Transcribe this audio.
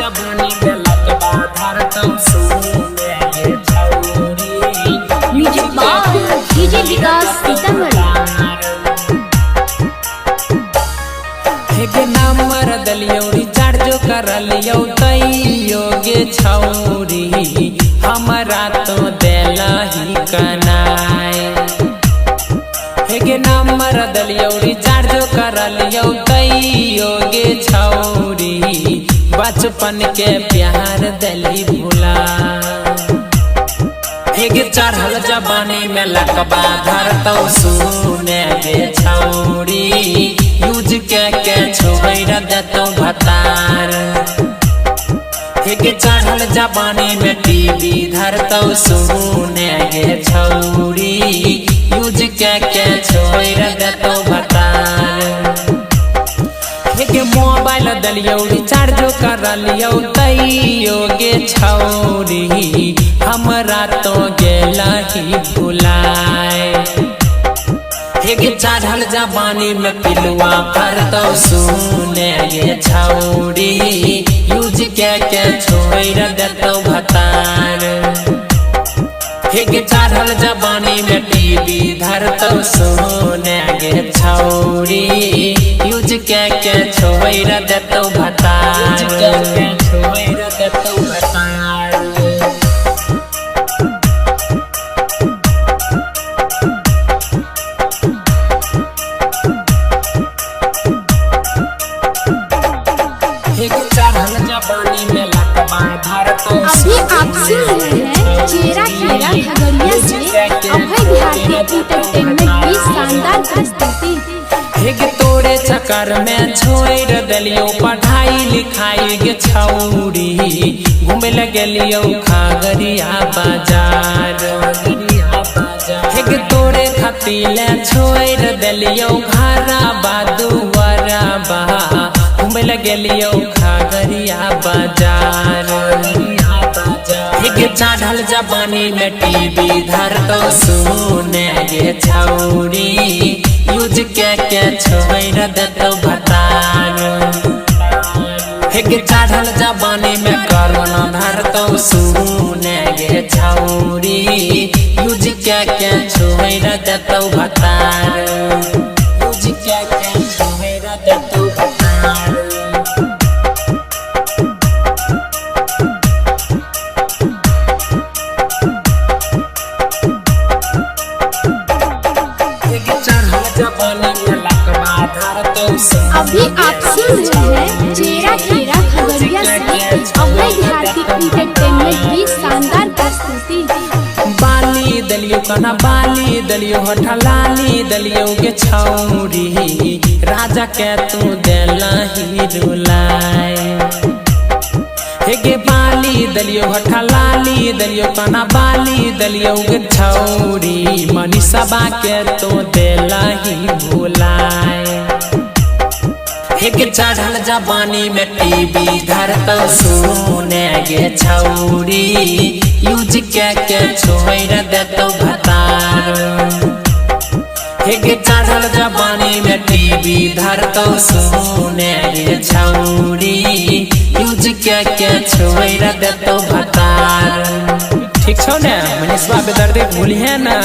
जवानी में लगवा धरतौ सुने ये छौरी। Music by DJ Vikas Sitamarhi. हेगे नंबर दलियो रिचार्ज कर लियो तैयो गे छौरी हमरा तो देलही कनाय। हेगे नंबर दलियो रिचार्ज कर लियो तैयो गे छौरी बचपन के प्यार दली भुला। हेगे चढ़ल जवानी में लकबा धरतौ सुने गे छौरी यूज के छोड़ देतौ भतार। हेगे चढ़ल जवानी में टीवी धरतौ सुने गे छौरी यूज के छोड़ देतौ भतार। हेगे मोबाइल दलियो रिचार्ज कर लियो तैयो गे छौरी हमरा तो गेलही भुलाए। हेगे चढ़ल जवानी में पिलुआ भरतौ सुने गे छौरी यूज के छोड़ देतौ भतार। हेगे चढ़ल जवानी में टीवी धरतौ सुने गे छौरी यूज के छोड़ देतौ भतार। छोड़ देतौ भतार। अभी आप सुन रहे हैं चेहरा खेरा खगड़िया से अभय भारती एंटरटेनमेंट की शानदार प्रस्तुति। हेगे तोरे चक्कर में छोड़ देलियो पढ़ाई लिखाई गे छौरी घूमे गेलियो खगड़िया बाजार। हेगे तोरे खतीले छोड़ देलियो घरबा दुआरबा घूमे गेलियो खगड़िया बाजार। हेगे चढ़ल जवानी में टीवी धरतौ सुने गे छौरी यूज के छोड़ देतौ भतार। हेगे चढ़ल जवानी में कोरोना धरतौ सुने गे छौरी यूज के छोड़ देतौ भतार। यूज के छोड़ देतौ भतार। अभी आप सुन रहे हैं चेहरा खेरा खगड़िया से अभय भारती एंटरटेनमेंट की शानदार प्रस्तुति। बाली दलियो कना बाली दलियो हठलाली दलियो गे छौरी राजा के तू देलही रुलाए। हेगे बाली दलियो हठलाली दलियो कना बाली दलियो गे छौरी मनीषा के तू देलही भुलाए। हेगे चढ़ल जवानी में टीवी धरतौ सुने गे छौरी यूज के छोड़ देतौ भतार। हेगे चढ़ल जवानी में टीवी धरतौ सुने गे छौरी यूज के छोड़ देतौ भतार। ठीक छौ ने मनीषवा बेदर्दी भूलिहे ना।